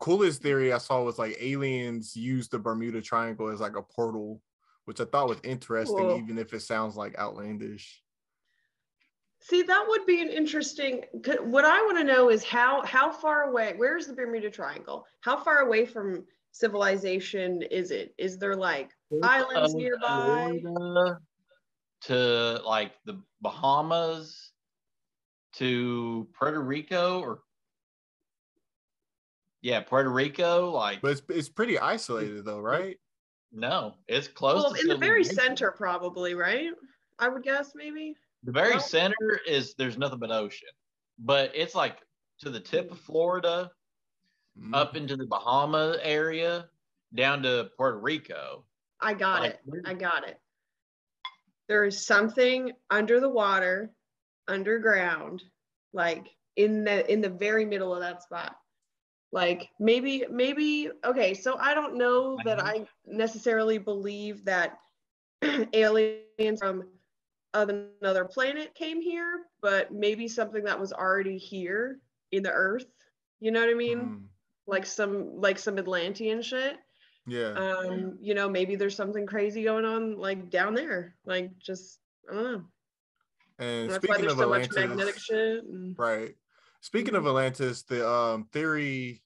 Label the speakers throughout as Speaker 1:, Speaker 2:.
Speaker 1: coolest theory I saw was like aliens used the Bermuda Triangle as like a portal, which I thought was interesting,
Speaker 2: Cool.
Speaker 1: even if it sounds like outlandish.
Speaker 2: See, that would be an interesting. What I want to know is how far away. Where's the Bermuda Triangle? How far away from civilization is it? Is there like islands nearby?
Speaker 3: Florida to like the Bahamas to Puerto Rico, or yeah, Puerto Rico. Like,
Speaker 1: But it's pretty isolated though, right?
Speaker 3: no, it's close
Speaker 2: Well,
Speaker 3: to
Speaker 2: in the very
Speaker 3: civilization.
Speaker 2: center, probably, right? I would guess maybe.
Speaker 3: The very
Speaker 2: No?
Speaker 3: center is there's nothing but ocean, but it's like to the tip of Florida, up
Speaker 1: Mhm.
Speaker 3: into the Bahama area, down to Puerto Rico.
Speaker 2: I got
Speaker 3: Like,
Speaker 2: it. I got it. There is something under the water, underground, like in the very middle of that spot. Like maybe okay, so I don't know that I necessarily believe that aliens from another planet came here, but maybe something that was already here in the earth. You know what I mean?
Speaker 1: Mm.
Speaker 2: Like some Atlantean shit.
Speaker 1: Yeah.
Speaker 2: You know, maybe there's something crazy going on like down there. Like just I don't know.
Speaker 1: And
Speaker 2: That's why
Speaker 1: speaking
Speaker 2: there's
Speaker 1: of
Speaker 2: so much magnetic
Speaker 1: Atlantis,
Speaker 2: shit. And,
Speaker 1: right. Speaking of Atlantis, the theory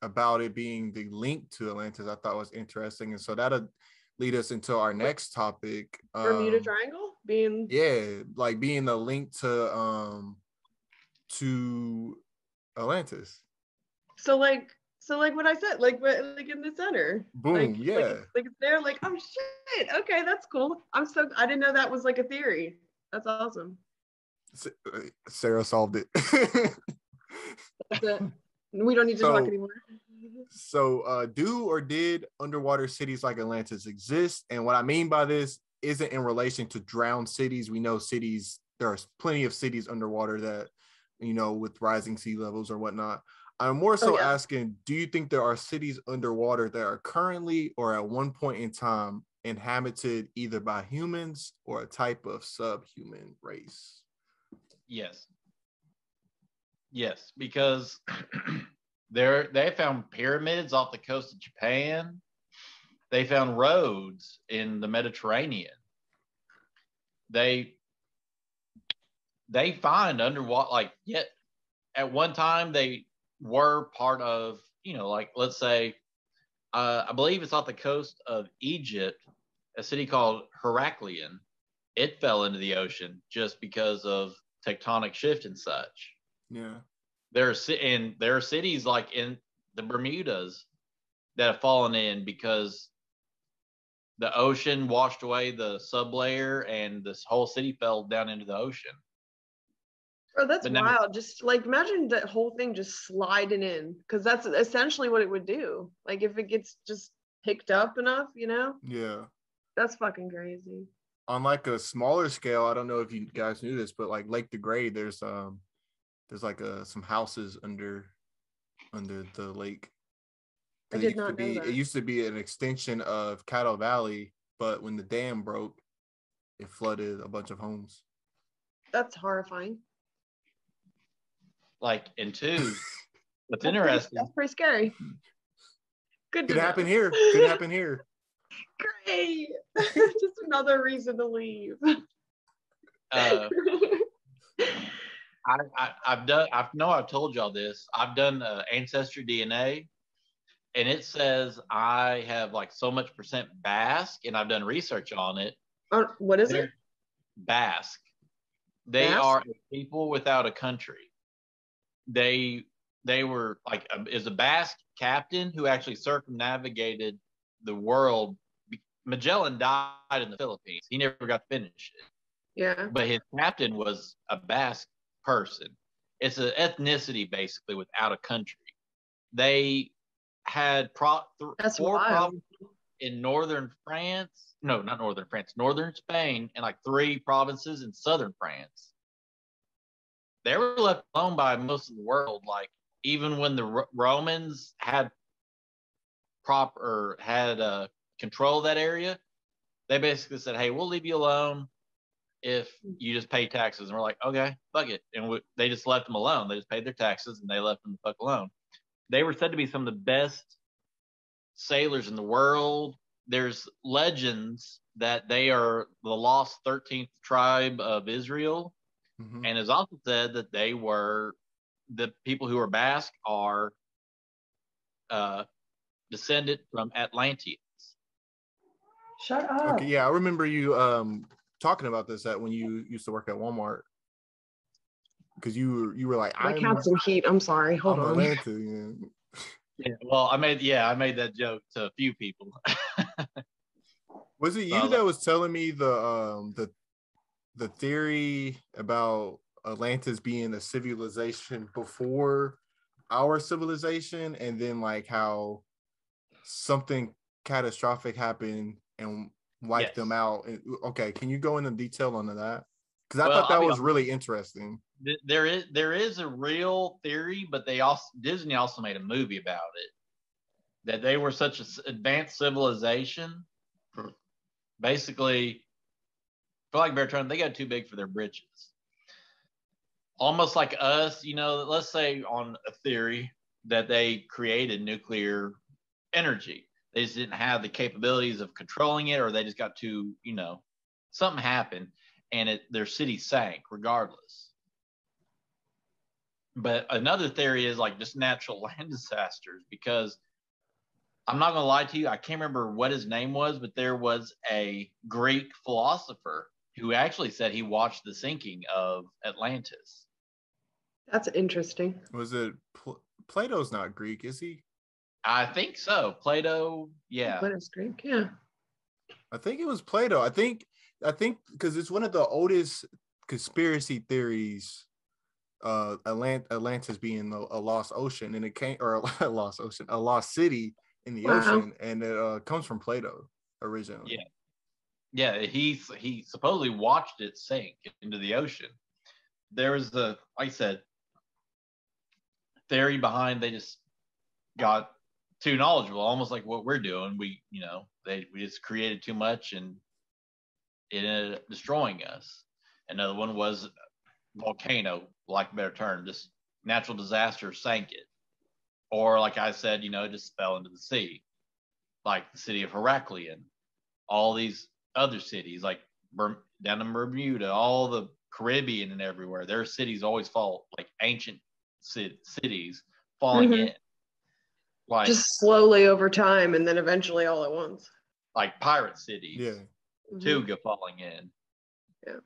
Speaker 1: about it being the link to Atlantis I thought was interesting. And so that'll lead us into our next topic.
Speaker 2: Bermuda Triangle being
Speaker 1: Yeah, like being the link to Atlantis.
Speaker 2: so like what I said, like in the center.
Speaker 1: Boom, yeah.
Speaker 2: Like it's there, like, oh shit. Okay, that's cool. I didn't know that was like a theory. That's awesome.
Speaker 1: Sarah solved it.
Speaker 2: That's it. We don't need to talk anymore.
Speaker 1: So do or did underwater cities like Atlantis exist? And what I mean by this isn't in relation to drowned cities. We know cities, there are plenty of cities underwater that, you know, with rising sea levels or whatnot. I'm more so asking, do you think there are cities underwater that are currently or at one point in time inhabited either by humans or a type of subhuman race?
Speaker 3: Yes. Yes, because they found pyramids off the coast of Japan. They found roads in the Mediterranean. They find underwater, like, yet at one time they were part of, you know, like, let's say, I believe it's off the coast of Egypt, a city called Heraklion. It fell into the ocean just because of tectonic shift and such.
Speaker 1: Yeah.
Speaker 3: There are cities like in the Bermudas that have fallen in because the ocean washed away the sublayer and this whole city fell down into the ocean.
Speaker 2: Bro, that's wild. Just like imagine that whole thing just sliding in, because that's essentially what it would do. Like if it gets just picked up enough, you know?
Speaker 1: Yeah.
Speaker 2: That's fucking crazy.
Speaker 1: On like a smaller scale, I don't know if you guys knew this, but like Lake DeGray, there's like some houses under the lake.
Speaker 2: I did not know that.
Speaker 1: It used to be an extension of Caddo Valley, but when the dam broke, it flooded a bunch of homes.
Speaker 2: That's horrifying.
Speaker 3: Like, and two, what's interesting.
Speaker 2: That's pretty scary. Good.
Speaker 1: Could happen here. Could happen here.
Speaker 2: Great. Just another reason to leave.
Speaker 3: I've told y'all this. I've done Ancestry DNA, and it says I have like so much percent Basque, and I've done research on it.
Speaker 2: What is it?
Speaker 3: Basque. They are a people without a country. They were like is a Basque captain who actually circumnavigated the world. Magellan died in the Philippines. He never got to finish it.
Speaker 2: Yeah.
Speaker 3: But his captain was a Basque person. It's an ethnicity basically without a country. They had four provinces in northern France. No, not northern France. Northern Spain, and like 3 provinces in southern France. They were left alone by most of the world. Like even when the Romans had control of that area, they basically said, "Hey, we'll leave you alone if you just pay taxes." And we're like, "Okay, fuck it." And they just left them alone. They just paid their taxes and they left them the fuck alone. They were said to be some of the best sailors in the world. There's legends that they are the lost 13th tribe of Israel. Mm-hmm. And it's also said that they were the people who are Basque are descended from Atlantis.
Speaker 2: Shut up.
Speaker 1: Okay, yeah, I remember you talking about this when you used to work at Walmart. Because you were like,
Speaker 2: I count some heat. I'm sorry. Hold on.
Speaker 1: Atlanta, yeah.
Speaker 3: Yeah, well, I made that joke to a few people.
Speaker 1: Was it you that was telling me the theory about Atlantis being a civilization before our civilization, and then like how something catastrophic happened and wiped them out? Okay, can you go into detail on that? Because I thought that was really interesting.
Speaker 3: There is a real theory, but Disney also made a movie about it. That they were such an advanced civilization, basically, for like Bertrand, they got too big for their britches. Almost like us, let's say on a theory that they created nuclear energy. They just didn't have the capabilities of controlling it, or they just got too, something happened and their city sank regardless. But another theory is like just natural land disasters, because I'm not going to lie to you, I can't remember what his name was, but there was a Greek philosopher who actually said he watched the sinking of Atlantis.
Speaker 2: That's interesting.
Speaker 1: Was it Plato's not Greek, is he?
Speaker 3: I think so. Plato, yeah.
Speaker 2: Plato's Greek, yeah.
Speaker 1: I think it was Plato. I think because it's one of the oldest conspiracy theories. Atlantis being a lost ocean, and it came, or a lost ocean, a lost city in the ocean, and it comes from Plato originally.
Speaker 3: Yeah. He supposedly watched it sink into the ocean. There was like I said, theory behind they just got too knowledgeable, almost like what we're doing. We just created too much and it ended up destroying us. Another one was volcano, like a better term, just natural disaster sank it. Or like I said, just fell into the sea. Like the city of Heracleon, all these other cities, like down in Bermuda, all the Caribbean and everywhere, their cities always fall, like ancient cities falling in. Like
Speaker 2: just slowly over time, and then eventually all at once.
Speaker 3: Like pirate cities.
Speaker 1: Yeah.
Speaker 3: Tuga falling in.
Speaker 2: Yeah.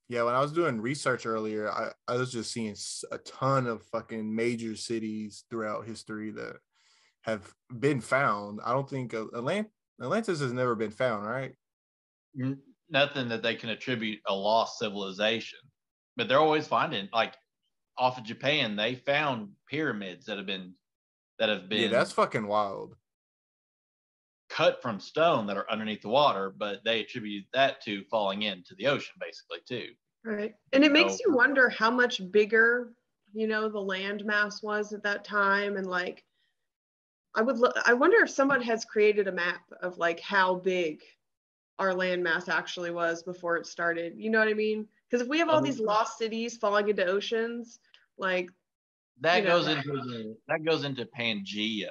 Speaker 1: Yeah, when I was doing research earlier, I was just seeing a ton of fucking major cities throughout history that have been found. I don't think Atlantis has never been found, right?
Speaker 3: Nothing that they can attribute a lost civilization. But they're always finding, like off of Japan, they found pyramids that have been
Speaker 1: yeah, that's fucking wild,
Speaker 3: cut from stone that are underneath the water, but they attribute that to falling into the ocean basically too.
Speaker 2: Right. And it makes you wonder how much bigger, the land mass was at that time. And like, I wonder if someone has created a map of like how big our land mass actually was before it started. You know what I mean? Because if we have all these lost cities falling into oceans, like
Speaker 3: that goes into Pangea.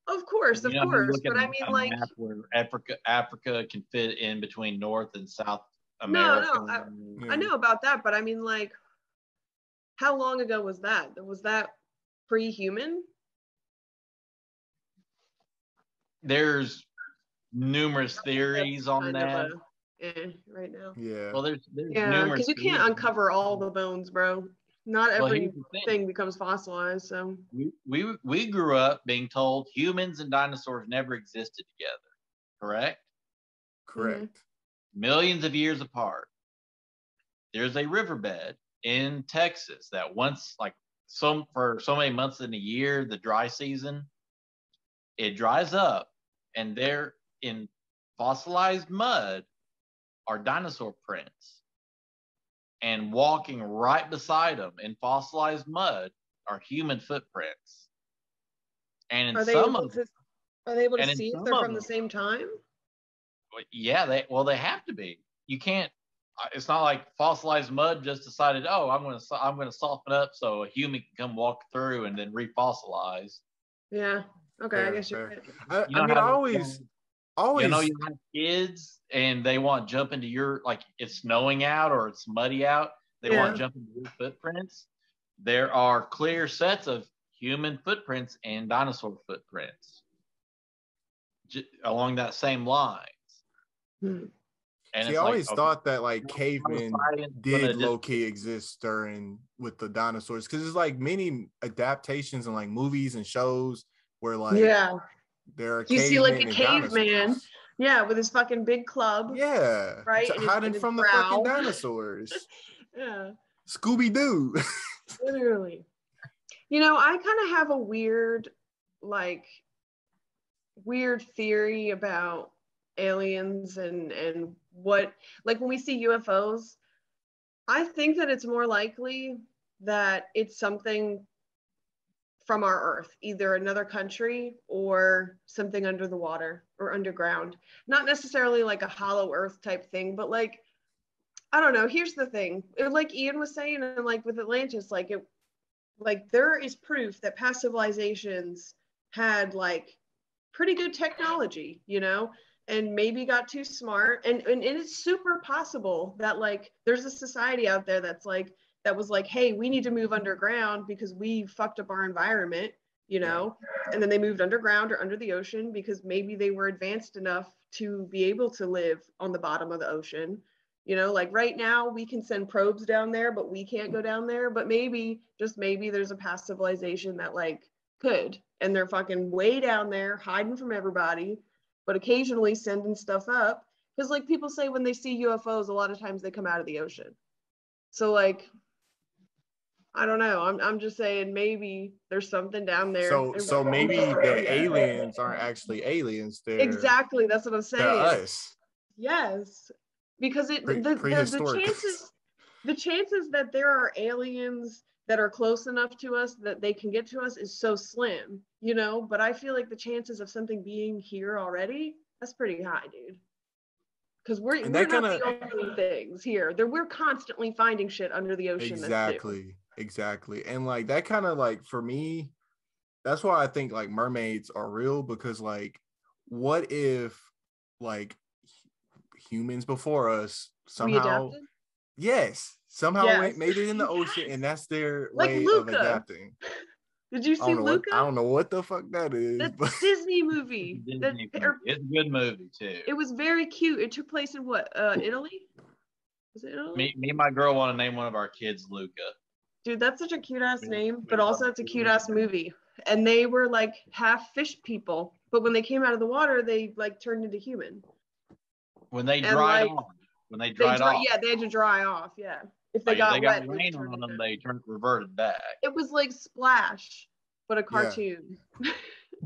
Speaker 2: Of course. But I mean, like
Speaker 3: map where Africa can fit in between North and South America.
Speaker 2: No, I know about that, but I mean, like, how long ago was that? Was that pre-human?
Speaker 3: There's numerous theories on that.
Speaker 2: Right now.
Speaker 1: Yeah.
Speaker 3: Well, there's
Speaker 2: because you can't uncover all the bones, bro. Not everything becomes fossilized. So
Speaker 3: we grew up being told humans and dinosaurs never existed together. Correct.
Speaker 1: Mm-hmm.
Speaker 3: Millions of years apart. There's a riverbed in Texas that once, like for so many months in a year, the dry season, it dries up, and there in fossilized mud are dinosaur prints. And walking right beside them in fossilized mud are human footprints. And
Speaker 2: are they able to see if they're from the same time?
Speaker 3: Yeah, they have to be. You can't it's not like fossilized mud just decided, oh, I'm gonna soften up so a human can come walk through and then refossilize.
Speaker 2: Yeah. Okay,
Speaker 1: fair,
Speaker 2: I guess you're
Speaker 1: fair.
Speaker 2: right.
Speaker 3: You know
Speaker 1: I mean,
Speaker 3: how
Speaker 1: always.
Speaker 3: you have kids and they want to jump into your, like, it's snowing out or it's muddy out. They want to jump into your footprints. There are clear sets of human footprints and dinosaur footprints along that same line.
Speaker 2: Hmm.
Speaker 3: And
Speaker 1: See,
Speaker 3: it's
Speaker 1: I
Speaker 3: like,
Speaker 1: always
Speaker 3: okay,
Speaker 1: thought that like cavemen did low key
Speaker 3: just
Speaker 1: exist during with the dinosaurs because there's like many adaptations and like movies and shows where like there are
Speaker 2: you see like a
Speaker 1: cavemen and
Speaker 2: caveman,
Speaker 1: dinosaurs.
Speaker 2: with his fucking big club,
Speaker 1: Yeah,
Speaker 2: right? And
Speaker 1: hiding
Speaker 2: his
Speaker 1: from the fucking
Speaker 2: growl.
Speaker 1: dinosaurs.
Speaker 2: Yeah,
Speaker 1: Scooby Doo.
Speaker 2: literally. You know, I kind of have a weird theory about aliens and what, like, when we see UFOs, I think that it's more likely that it's something from our Earth, either another country or something under the water or underground. Not necessarily like a hollow Earth type thing, but like, I don't know. Here's the thing. Like Ian was saying, and like with Atlantis, like there is proof that past civilizations had like pretty good technology, and maybe got too smart. And it's super possible that like there's a society out there that was like, hey, we need to move underground because we fucked up our environment, and then they moved underground or under the ocean because maybe they were advanced enough to be able to live on the bottom of the ocean. Like right now we can send probes down there, but we can't go down there. But maybe, just maybe, there's a past civilization that like could, and they're fucking way down there hiding from everybody, but occasionally sending stuff up. Because like people say when they see UFOs, a lot of times they come out of the ocean. So like, I don't know. I'm just saying maybe there's something down there.
Speaker 1: So maybe the aliens aren't actually aliens. They're
Speaker 2: exactly, that's what I'm saying.
Speaker 1: They're us.
Speaker 2: Yes, because
Speaker 1: Prehistoric.
Speaker 2: the chances that there are aliens that are close enough to us that they can get to us is so slim, but I feel like the chances of something being here already, that's pretty high, dude. Because we're not the only things here. We're constantly finding shit under the ocean.
Speaker 1: Exactly. And like that kind of like, for me, that's why I think like mermaids are real, because like, what if like humans before us somehow made it in the ocean, and that's their
Speaker 2: like
Speaker 1: way
Speaker 2: Luca.
Speaker 1: of adapting.
Speaker 2: Did you see Luca?
Speaker 1: I don't know what the fuck that is.
Speaker 2: That's Disney movie.
Speaker 3: It's a good movie too.
Speaker 2: It was very cute. It took place in what? Italy? Was it Italy?
Speaker 3: Me and my girl want to name one of our kids Luca.
Speaker 2: Dude, that's such a cute ass name, but also it's a cute ass movie. And they were like half fish people, but when they came out of the water, they like turned into human.
Speaker 3: When they dried off.
Speaker 2: Yeah, they had to dry off. Yeah. If they got wet,
Speaker 3: rain on them, they reverted back.
Speaker 2: It was like Splash, but a cartoon.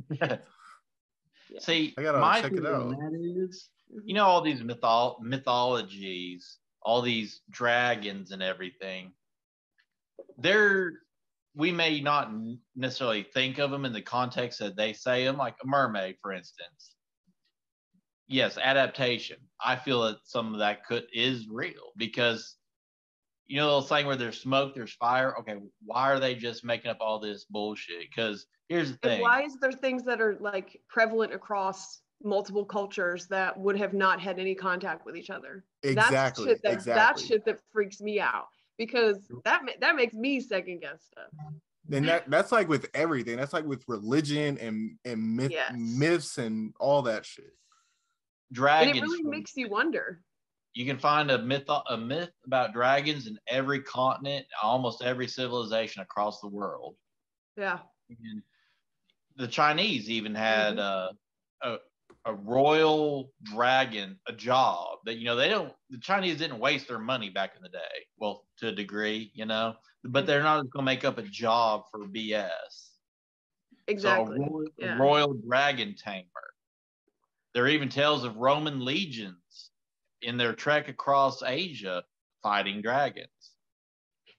Speaker 3: Yeah. See,
Speaker 1: I gotta
Speaker 3: my
Speaker 1: check it out.
Speaker 3: That is, all these mythologies, all these dragons and everything. We may not necessarily think of them in the context that they say them, like a mermaid, for instance. Yes, adaptation. I feel that some of that is real, because the little saying where there's smoke, there's fire. Okay, why are they just making up all this bullshit? Because here's the thing.
Speaker 2: And why is there things that are like prevalent across multiple cultures that would have not had any contact with each other?
Speaker 1: Exactly.
Speaker 2: That's shit that freaks me out, because that makes me second guess stuff.
Speaker 1: And that's like with everything. That's like with religion and myths and all that shit.
Speaker 3: Dragons.
Speaker 2: And it really makes you wonder.
Speaker 3: You can find a myth about dragons in every continent, almost every civilization across the world.
Speaker 2: Yeah.
Speaker 3: And the Chinese even had a royal dragon, a job that the Chinese didn't waste their money back in the day. Well, to a degree, but they're not going to make up a job for BS.
Speaker 2: Exactly.
Speaker 3: So a royal dragon tamer. There are even tales of Roman legions in their trek across Asia fighting dragons.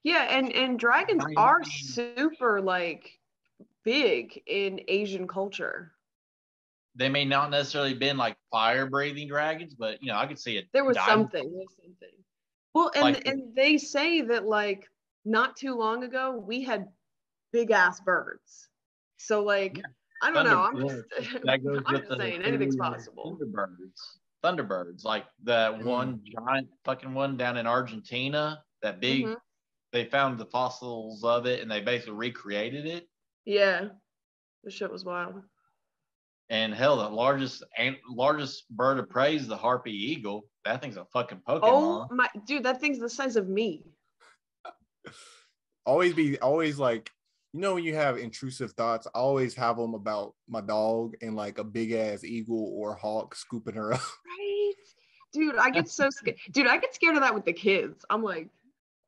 Speaker 2: Yeah, and dragons are super like big in Asian culture.
Speaker 3: They may not necessarily been like fire breathing dragons, but I could see it.
Speaker 2: There was something. Well, and
Speaker 3: Like,
Speaker 2: and they say that like not too long ago we had big ass birds. So like I don't know. I'm just
Speaker 3: that goes
Speaker 2: I'm
Speaker 3: with
Speaker 2: just
Speaker 3: the
Speaker 2: saying anything's
Speaker 3: theory of
Speaker 2: possible.
Speaker 3: Thunderbirds, like that one giant fucking one down in Argentina, that big. They found the fossils of it and they basically recreated it.
Speaker 2: Yeah, this shit was wild.
Speaker 3: And hell, the largest bird of prey is the harpy eagle. That thing's a fucking Pokemon.
Speaker 2: Oh my dude, that thing's the size of me.
Speaker 1: Always like, when you have intrusive thoughts, I always have them about my dog and like a big ass eagle or hawk scooping her up.
Speaker 2: Right, dude. I get so scared. Dude, I get scared of that with the kids. I'm like,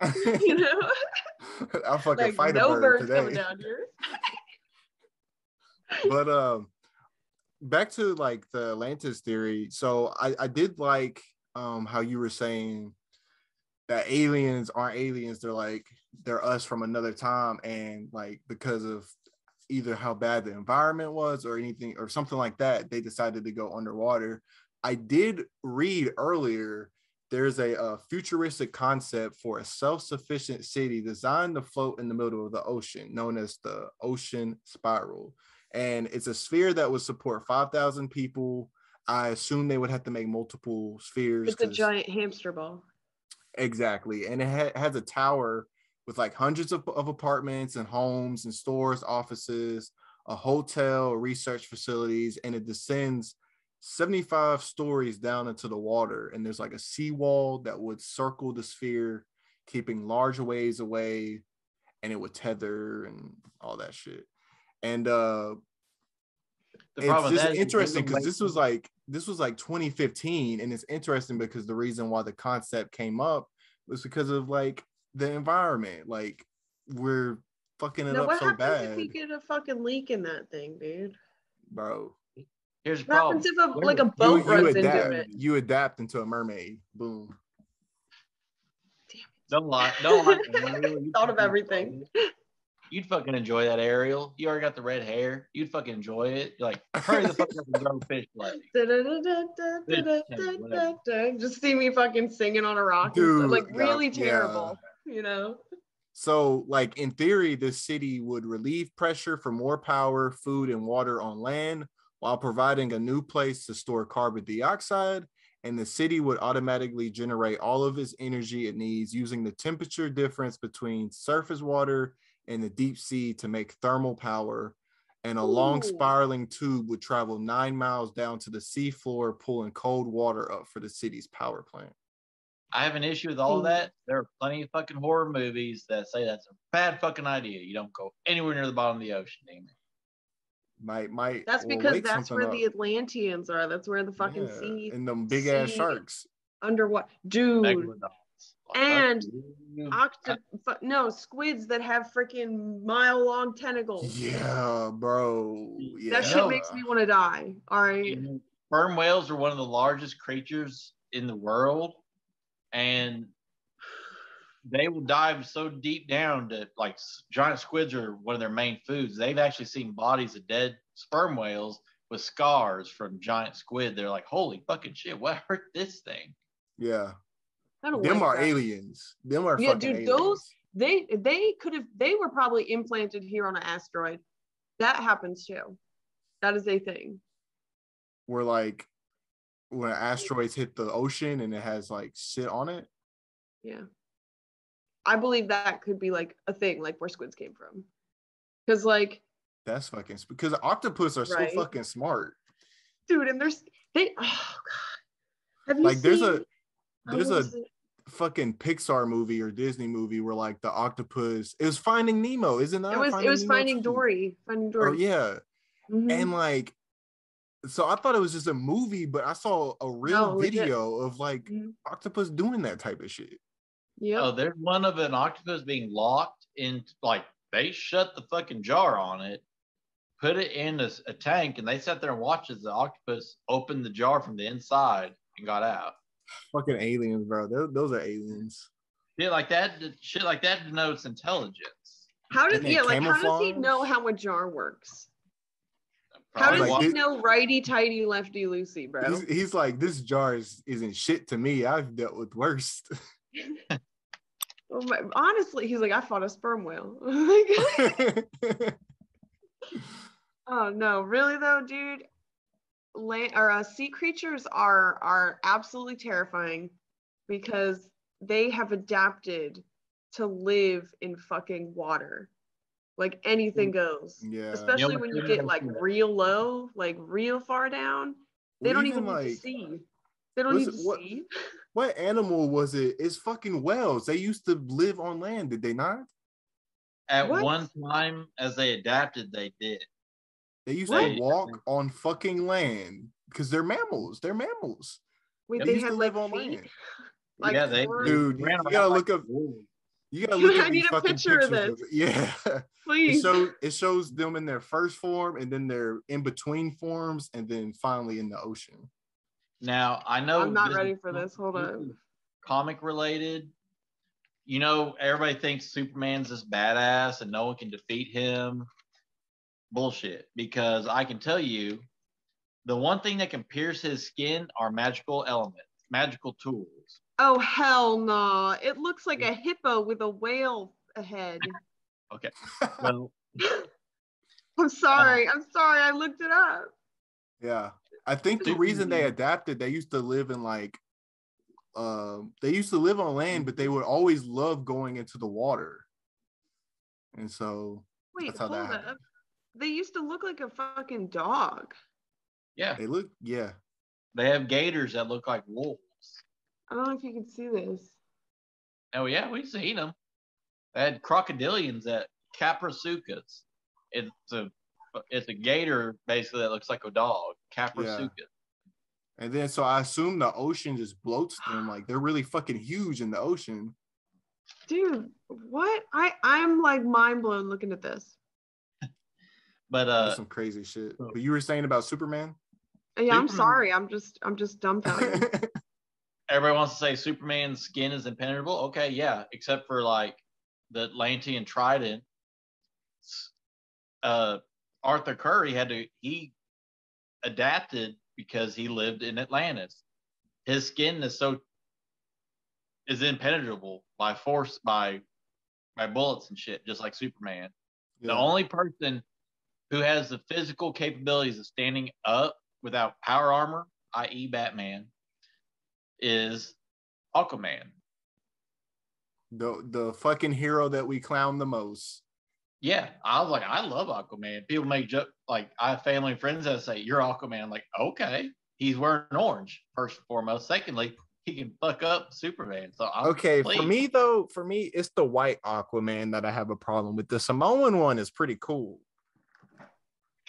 Speaker 1: I'll fucking
Speaker 2: like,
Speaker 1: fight
Speaker 2: no
Speaker 1: a bird
Speaker 2: birds
Speaker 1: today.
Speaker 2: coming down here.
Speaker 1: But back to like the Atlantis theory. So I did like how you were saying that aliens aren't aliens, they're us from another time, and like because of either how bad the environment was or anything or something like that, they decided to go underwater. I did read earlier there's a futuristic concept for a self-sufficient city designed to float in the middle of the ocean, known as the ocean spiral. And it's a sphere that would support 5,000 people. I assume they would have to make multiple spheres.
Speaker 2: It's a giant hamster ball.
Speaker 1: Exactly. And it has a tower with like hundreds of apartments and homes and stores, offices, a hotel, research facilities, and it descends 75 stories down into the water. And there's like a seawall that would circle the sphere, keeping large waves away, and it would tether and all that shit. And it's just interesting because this was like 2015, and it's interesting because the reason why the concept came up was because of like the environment. Like we're fucking it up so bad. What happens
Speaker 2: if we get a fucking leak in that thing, dude?
Speaker 1: Bro.
Speaker 3: Here's the problem.
Speaker 2: What happens if a boat runs into it?
Speaker 1: You adapt into a mermaid. Boom.
Speaker 2: Damn it.
Speaker 3: Don't lie.
Speaker 2: Thought of everything.
Speaker 3: You'd fucking enjoy that, Ariel. You already got the red hair. You'd fucking enjoy it. You're like, hurry the fuck up and grow fish legs.
Speaker 2: Just see me fucking singing on a rock. Dude, like really terrible,
Speaker 1: So, like in theory, this city would relieve pressure for more power, food, and water on land while providing a new place to store carbon dioxide. And the city would automatically generate all of its energy it needs using the temperature difference between surface water and the deep sea to make thermal power. And a long spiraling tube would travel 9 miles down to the seafloor, pulling cold water up for the city's power plant.
Speaker 3: I have an issue with all of that. There are plenty of fucking horror movies that say that's a bad fucking idea. You don't go anywhere near the bottom of the ocean, damn it.
Speaker 2: That's because that's where the Atlanteans are. That's where the fucking sea
Speaker 1: and them big ass sharks
Speaker 2: underwater, dude. And squids that have freaking mile-long tentacles.
Speaker 1: Yeah, bro. Yeah.
Speaker 2: That shit makes me want to die. All right.
Speaker 3: Sperm whales are one of the largest creatures in the world, and they will dive so deep down to like giant squids are one of their main foods. They've actually seen bodies of dead sperm whales with scars from giant squid. They're like, holy fucking shit, what hurt this thing?
Speaker 1: Yeah. Them are aliens. Them are fucking aliens.
Speaker 2: Those they were probably implanted here on an asteroid. That happens too. That is a thing.
Speaker 1: Where like when asteroids hit the ocean and it has like shit on it.
Speaker 2: Yeah. I believe that could be like a thing, like where squids came from. Because like
Speaker 1: that's fucking because octopus are so fucking smart.
Speaker 2: Dude, and oh god. Have you
Speaker 1: like
Speaker 2: seen
Speaker 1: there's a fucking Pixar movie or Disney movie where like the octopus is Finding Nemo, isn't that?
Speaker 2: It was Finding Dory. Finding Dory.
Speaker 1: Oh yeah. Mm-hmm. And like so I thought it was just a movie, but I saw a real video of like octopus doing that type of shit.
Speaker 2: Yeah.
Speaker 3: Oh, there's one of an octopus being locked in, like they shut the fucking jar on it, put it in a tank, and they sat there and watched as the octopus opened the jar from the inside and got out.
Speaker 1: Fucking aliens, bro. Those are aliens.
Speaker 3: Shit like that denotes intelligence.
Speaker 2: How does he know how a jar works? How does he know righty tighty lefty loosey, bro?
Speaker 1: He's like, this jar isn't shit to me. I've dealt with worse.
Speaker 2: Honestly, he's like, I fought a sperm whale. Oh no, really though, dude. Sea creatures are absolutely terrifying because they have adapted to live in fucking water. Like anything goes.
Speaker 1: Yeah.
Speaker 2: Especially when you get like real low, like real far down. They don't even need to see. They don't need to see.
Speaker 1: What animal was it? It's fucking whales. They used to live on land, did they not?
Speaker 3: At one time, as they adapted, they did.
Speaker 1: They used to walk on fucking land because they're mammals. They're mammals.
Speaker 2: Wait, they used to live on land.
Speaker 1: Like, yeah, dude, you gotta look up. You gotta look at these fucking pictures. Yeah,
Speaker 2: please.
Speaker 1: It shows them in their first form, and then they're in between forms, and then finally in the ocean.
Speaker 3: Now I know
Speaker 2: I'm not ready for this. Hold on.
Speaker 3: Comic related. You know, everybody thinks Superman's this badass and no one can defeat him. Bullshit. Because I can tell you, the one thing that can pierce his skin are magical elements, magical tools.
Speaker 2: Oh, hell no. It looks like a hippo with a whale head.
Speaker 3: Okay. Well,
Speaker 2: I'm sorry. I looked it up.
Speaker 1: Yeah. I think the reason they adapted, they used to live in like, they used to live on land, but they would always love going into the water. And so
Speaker 2: that's how that happened. They used to look like a fucking dog.
Speaker 3: Yeah.
Speaker 1: They
Speaker 3: have gators that look like wolves.
Speaker 2: I don't know if you can see this.
Speaker 3: Oh yeah, we've seen them. They had crocodilians at Caprasucas. It's a gator basically that looks like a dog. Caprasucas. Yeah.
Speaker 1: And then so I assume the ocean just bloats them. Like they're really fucking huge in the ocean.
Speaker 2: Dude, what? I'm like mind blown looking at this.
Speaker 3: But
Speaker 1: that's some crazy shit. But you were saying about Superman?
Speaker 2: Yeah, I'm sorry. I'm just dumbfounded.
Speaker 3: Everybody wants to say Superman's skin is impenetrable. Okay, yeah, except for like the Atlantean trident. Arthur Curry he adapted because he lived in Atlantis. His skin is impenetrable by force by bullets and shit, just like Superman. Yeah. The only person who has the physical capabilities of standing up without power armor, i.e. Batman, is Aquaman.
Speaker 1: The fucking hero that we clown the most.
Speaker 3: Yeah, I was like, I love Aquaman. People make joke, like I have family and friends that say, you're Aquaman. I'm like, okay. He's wearing orange, first and foremost. Secondly, he can fuck up Superman. So
Speaker 1: for me, it's the white Aquaman that I have a problem with. The Samoan one is pretty cool.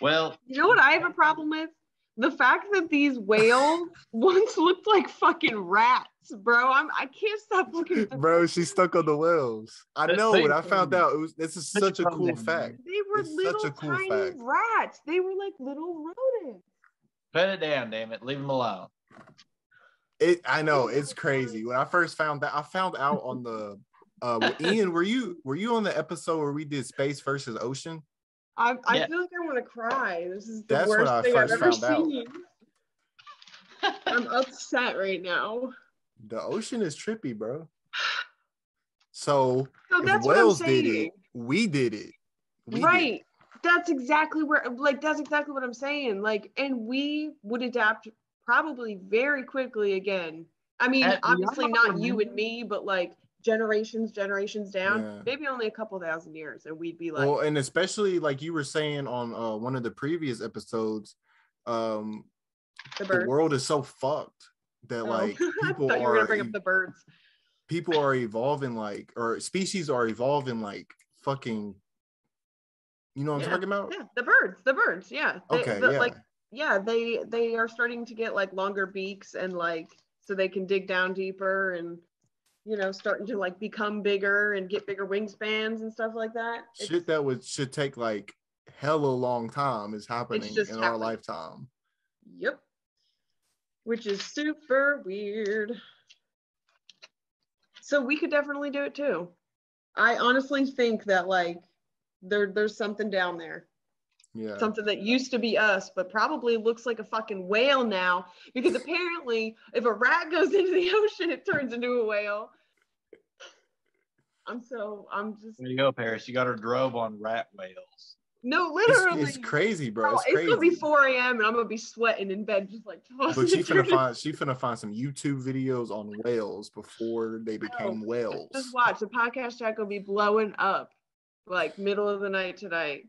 Speaker 3: Well,
Speaker 2: you know what I have a problem with? The fact that these whales once looked like fucking rats, bro. I can't stop looking at them.
Speaker 1: Bro, she's stuck on the whales. I know. When I found out, this is such a cool fact.
Speaker 2: They were little tiny rats. They were like little rodents.
Speaker 3: Put it down, damn it. Leave them alone.
Speaker 1: I know, it's crazy. When I first found that, I found out on the Ian, were you on the episode where we did space versus ocean?
Speaker 2: I feel like I want to cry. This is the worst thing I've ever seen. I'm upset right now.
Speaker 1: The ocean is trippy, bro. So
Speaker 2: that's
Speaker 1: whales
Speaker 2: what I'm saying.
Speaker 1: Did it. We did it.
Speaker 2: Right. That's exactly what I'm saying. Like, and we would adapt probably very quickly again. I mean, obviously not you and me, but like generations down, maybe only a couple thousand years, and we'd be like,
Speaker 1: well, and especially like you were saying on one of the previous episodes, the world is so fucked that like people
Speaker 2: I thought you were gonna bring up the birds.
Speaker 1: People are evolving or species are evolving like fucking, you know what I'm talking about?
Speaker 2: Yeah, the birds, yeah. They are starting to get like longer beaks and like so they can dig down deeper and starting to like become bigger and get bigger wingspans and stuff like that.
Speaker 1: Shit that should take like hella long time is happening in our lifetime.
Speaker 2: Yep. Which is super weird. So we could definitely do it too. I honestly think that like there's something down there.
Speaker 1: Yeah.
Speaker 2: Something that used to be us, but probably looks like a fucking whale now. Because apparently, if a rat goes into the ocean, it turns into a whale. I'm just.
Speaker 3: There you go, Paris. You got her drove on rat whales.
Speaker 2: No, literally.
Speaker 1: It's crazy, bro. It's
Speaker 2: crazy. It's gonna be 4 a.m. and I'm gonna be sweating in bed, just like.
Speaker 1: But she finna find some YouTube videos on whales before they became whales.
Speaker 2: Just watch the podcast chat gonna be blowing up, like middle of the night tonight.